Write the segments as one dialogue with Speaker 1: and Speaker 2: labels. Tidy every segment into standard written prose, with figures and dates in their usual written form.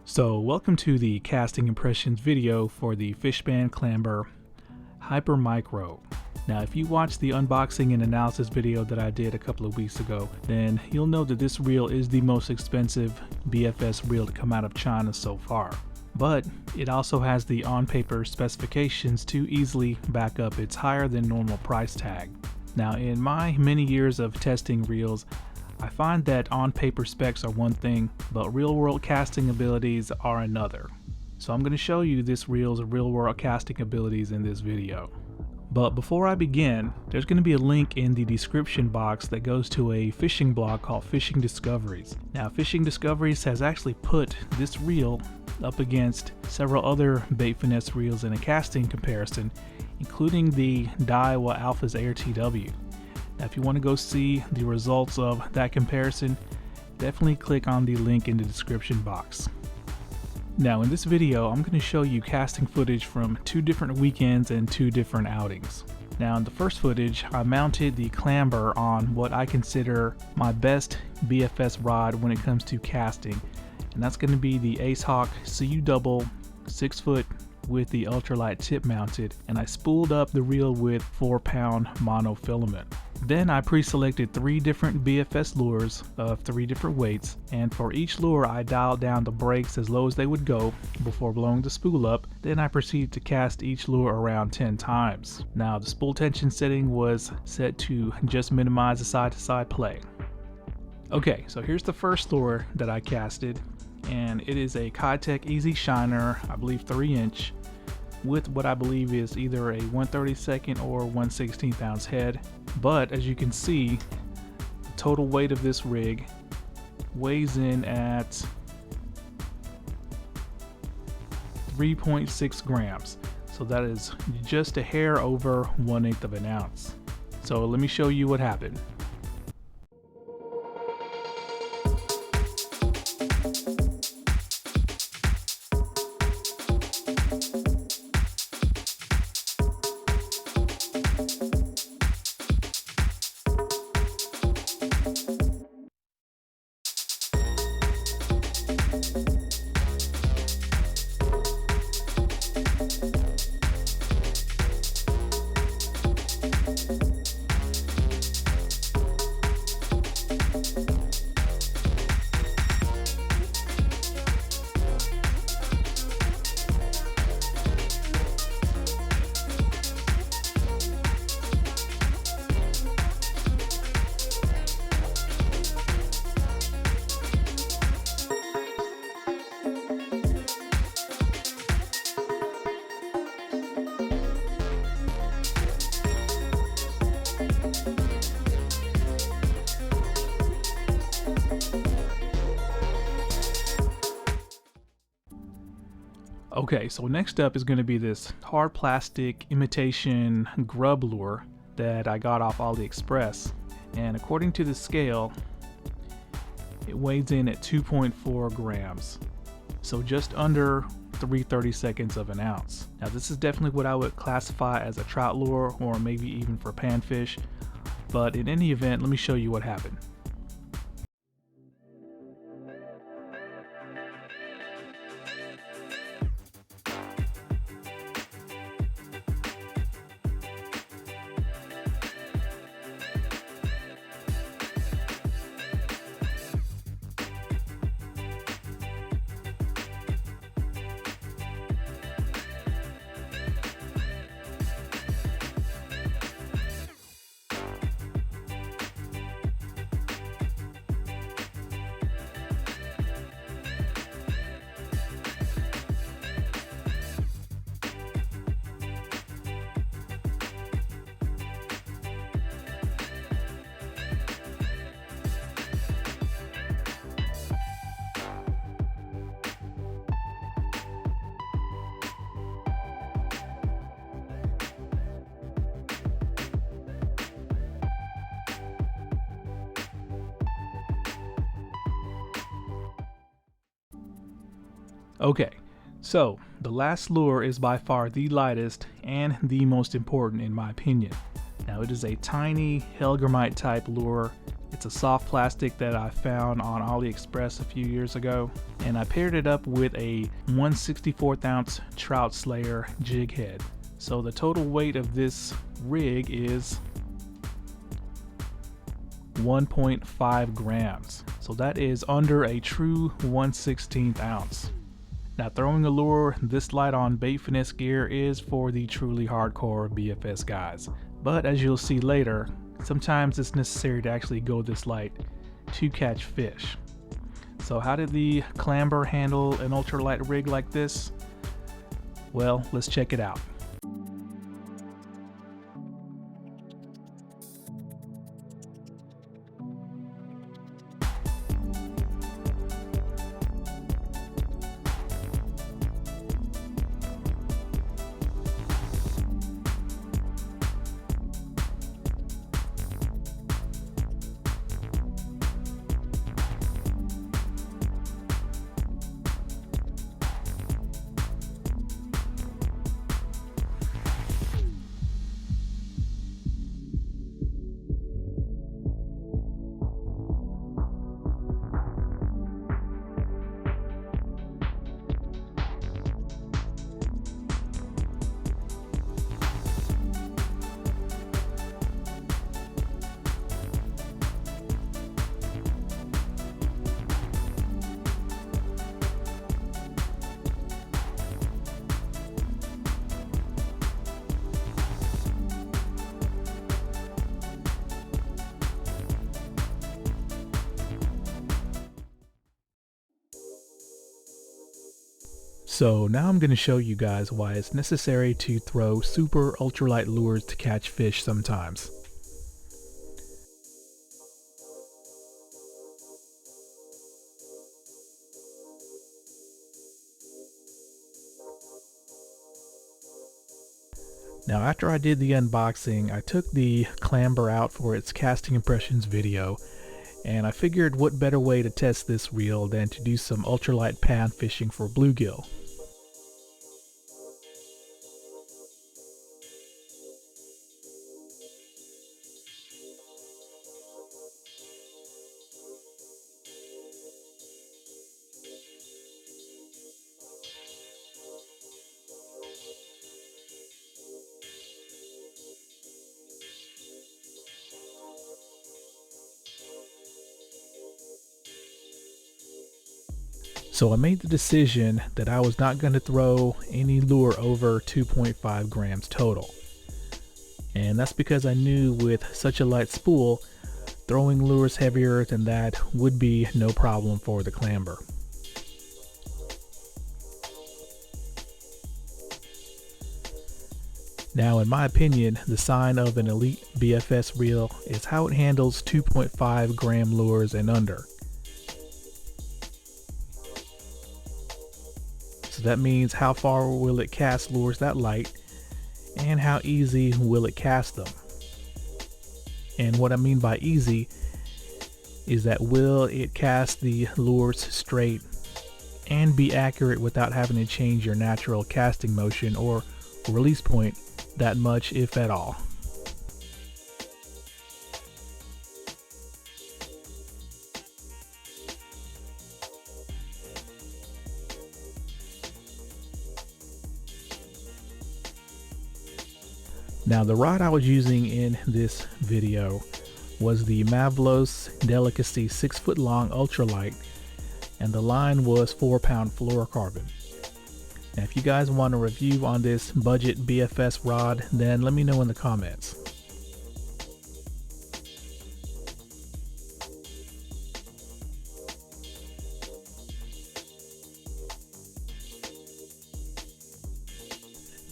Speaker 1: So welcome to the casting impressions video for the Fishband Clamber Hyper Micro. Now if you watched the unboxing and analysis video that I did a couple of weeks ago, then you'll know that this reel is the most expensive BFS reel to come out of China so far. But it also has the on-paper specifications to easily back up its higher than normal price tag. Now in my many years of testing reels, I find that on-paper specs are one thing, but real-world casting abilities are another. So I'm going to show you this reel's real-world casting abilities in this video. But before I begin, there's going to be a link in the description box that goes to a fishing blog called Fishing Discoveries. Now Fishing Discoveries has actually put this reel up against several other bait finesse reels in a casting comparison, including the DAIWA Alpha's Air TW. Now if you want to go see the results of that comparison, definitely click on the link in the description box. Now in this video, I'm going to show you casting footage from two different weekends and two different outings. Now in the first footage, I mounted the clamber on what I consider my best BFS rod when it comes to casting, and that's going to be the Ace Hawk CU Double 6 foot with the ultralight tip mounted, and I spooled up the reel with 4-pound monofilament. Then I pre-selected 3 different BFS lures of 3 different weights, and for each lure I dialed down the brakes as low as they would go before blowing the spool up. Then I proceeded to cast each lure around 10 times. Now the spool tension setting was set to just minimize the side-to-side play. Okay, so here's the first lure that I casted, and it is a Kitech Easy Shiner, I believe 3-inch, with what I believe is either a 1/32 or 1/16 ounce head. But as you can see, the total weight of this rig weighs in at 3.6 grams. So that is just a hair over 1/8 of an ounce. So let me show you what happened. Okay, so next up is going to be this hard plastic imitation grub lure that I got off AliExpress, and according to the scale, it weighs in at 2.4 grams, so just under 3/32 of an ounce. Now this is definitely what I would classify as a trout lure, or maybe even for panfish, but in any event, let me show you what happened. Okay, so the last lure is by far the lightest and the most important in my opinion. Now it is a tiny Hellgrammite type lure It's a soft plastic that I found on AliExpress a few years ago, and I paired it up with a 1/64 ounce trout slayer jig head. So the total weight of this rig is 1.5 grams. So that is under a true 1/16 ounce. Now, throwing a lure this light on bait finesse gear is for the truly hardcore BFS guys, but as you'll see later, sometimes it's necessary to actually go this light to catch fish. So how did the Clamber handle an ultralight rig like this? Well, let's check it out. So now I'm going to show you guys why it's necessary to throw super ultralight lures to catch fish sometimes. Now, after I did the unboxing, I took the Clamber out for its casting impressions video, and I figured what better way to test this reel than to do some ultralight pan fishing for bluegill. So I made the decision that I was not going to throw any lure over 2.5 grams total. And that's because I knew with such a light spool, throwing lures heavier than that would be no problem for the Clamber. Now, in my opinion, the sign of an elite BFS reel is how it handles 2.5 gram lures and under. So that means how far will it cast lures that light, and how easy will it cast them. And what I mean by easy is that will it cast the lures straight and be accurate without having to change your natural casting motion or release point that much, if at all. Now, the rod I was using in this video was the Mavlos Delicacy 6-foot long ultralight, and the line was 4-pound fluorocarbon. Now, if you guys want a review on this budget BFS rod, then let me know in the comments.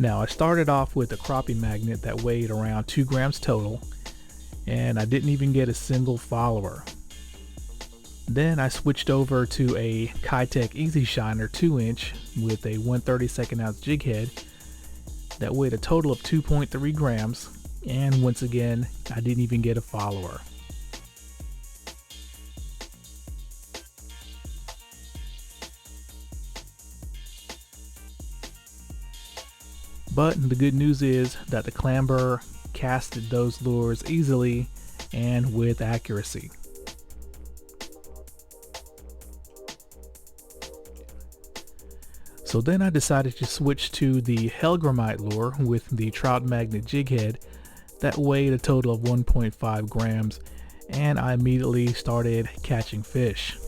Speaker 1: Now, I started off with a crappie magnet that weighed around 2 grams total, and I didn't even get a single follower. Then I switched over to a Kitech Easy Shiner 2-inch with a 1/32 ounce jig head that weighed a total of 2.3 grams, and once again, I didn't even get a follower. But the good news is that the Clamber casted those lures easily and with accuracy. So then I decided to switch to the Hellgrammite lure with the trout magnet jig head that weighed a total of 1.5 grams, and I immediately started catching fish.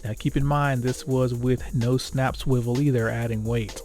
Speaker 1: Now keep in mind, this was with no snap swivel either, adding weight.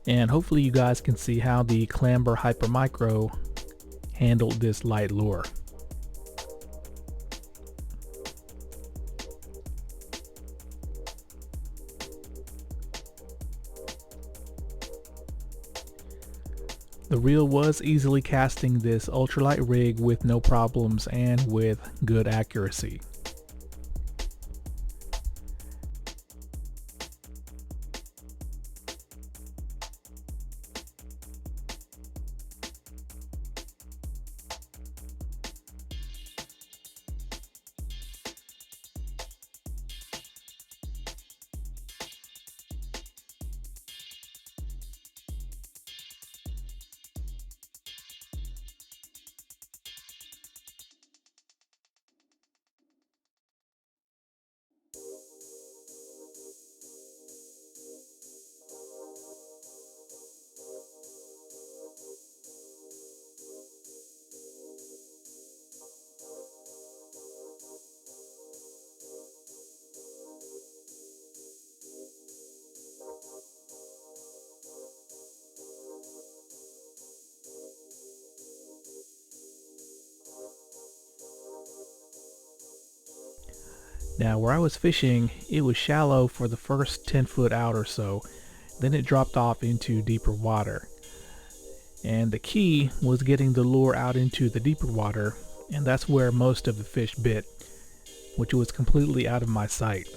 Speaker 1: And hopefully you guys can see how the Clamber Hyper Micro handled this light lure. The reel was easily casting this ultralight rig with no problems and with good accuracy. Now where I was fishing, it was shallow for the first 10 foot out or so, then it dropped off into deeper water. And the key was getting the lure out into the deeper water, and that's where most of the fish bit, which was completely out of my sight.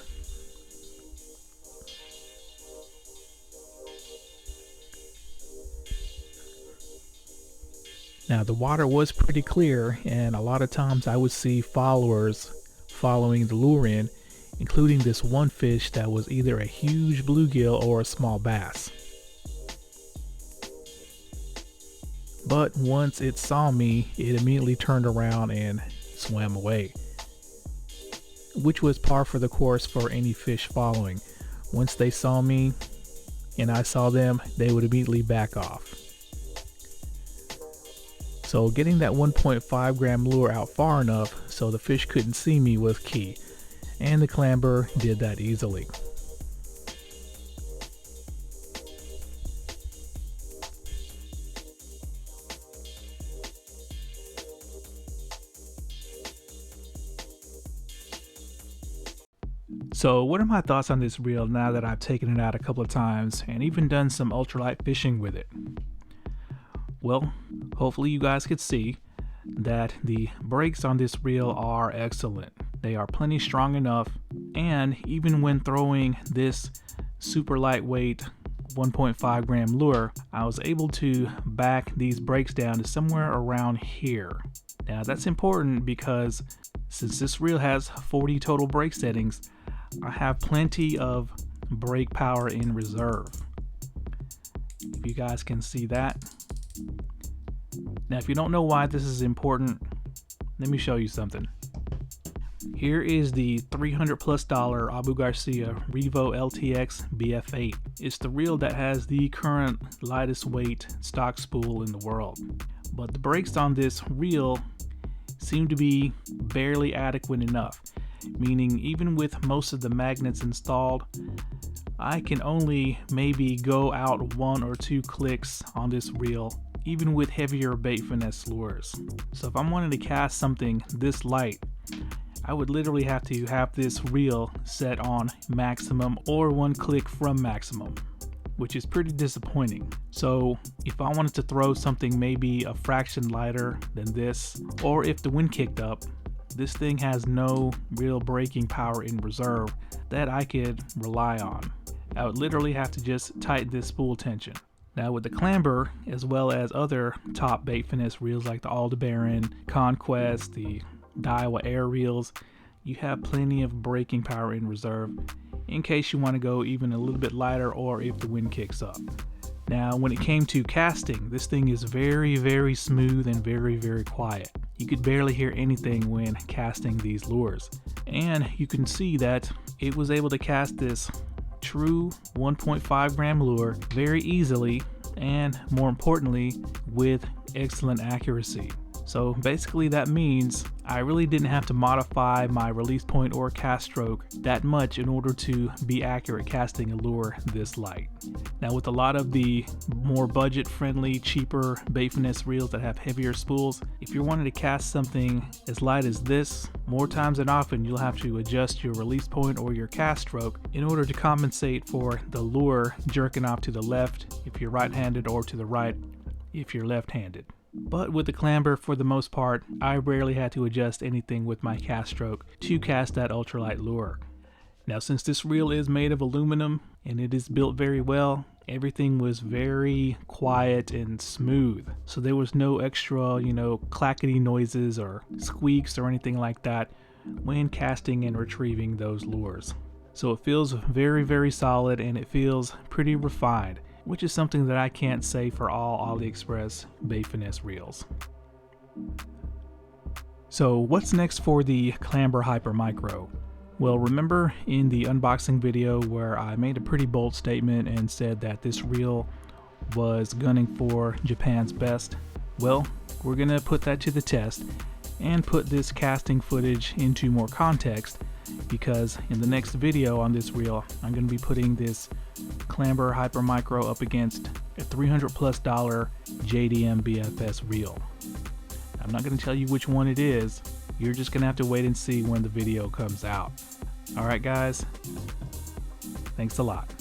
Speaker 1: Now the water was pretty clear, and a lot of times I would see followers following the lure in, including this one fish that was either a huge bluegill or a small bass. But once it saw me, it immediately turned around and swam away, which was par for the course for any fish following. Once they saw me and I saw them, they would immediately back off. So getting that 1.5 gram lure out far enough so the fish couldn't see me was key, and the clamber did that easily. So what are my thoughts on this reel now that I've taken it out a couple of times and even done some ultralight fishing with it? Well, hopefully you guys could see that the brakes on this reel are excellent. They are plenty strong enough And even when throwing this super lightweight 1.5 gram lure, I was able to back these brakes down to somewhere around here. Now that's important because since this reel has 40 total brake settings, I have plenty of brake power in reserve. If you guys can see that. Now if you don't know why this is important, let me show you something. Here is the $300+ Abu Garcia REVO LTX BF8. It's the reel that has the current lightest weight stock spool in the world. But the brakes on this reel seem to be barely adequate enough, meaning even with most of the magnets installed, I can only maybe go out 1 or 2 clicks on this reel, even with heavier bait finesse lures. So if I'm wanting to cast something this light, I would literally have to have this reel set on maximum or 1 click from maximum, which is pretty disappointing. So if I wanted to throw something maybe a fraction lighter than this, or if the wind kicked up, this thing has no real braking power in reserve that I could rely on. I would literally have to just tighten this spool tension. Now with the Clamber, as well as other top bait finesse reels like the ALDEBARAN, CONQUEST, the DAIWA air reels, you have plenty of braking power in reserve in case you want to go even a little bit lighter or if the wind kicks up. Now when it came to casting, this thing is very smooth and very quiet. You could barely hear anything when casting these lures, and you can see that it was able to cast this true 1.5 gram lure very easily, and more importantly with excellent accuracy. So basically that means I really didn't have to modify my release point or cast stroke that much in order to be accurate casting a lure this light. Now with a lot of the more budget friendly, cheaper bait finesse reels that have heavier spools, if you're wanting to cast something as light as this, more times than often you'll have to adjust your release point or your cast stroke in order to compensate for the lure jerking off to the left if you're right-handed or to the right if you're left-handed. But with the Clamber, for the most part, I rarely had to adjust anything with my cast stroke to cast that ultralight lure. Now since this reel is made of aluminum and it is built very well, everything was very quiet and smooth. So there was no extra, clackety noises or squeaks or anything like that when casting and retrieving those lures. So it feels very solid and it feels pretty refined, which is something that I can't say for all AliExpress bait finesse reels. So what's next for the Clamber Hyper Micro? Well, remember in the unboxing video where I made a pretty bold statement and said that this reel was gunning for Japan's best? Well, we're gonna put that to the test and put this casting footage into more context, because in the next video on this reel I'm going to be putting this Clamber Hyper Micro up against a $300+ JDM BFS reel. I'm not going to tell you which one it is, you're just going to have to wait and see when the video comes out. Alright guys, thanks a lot.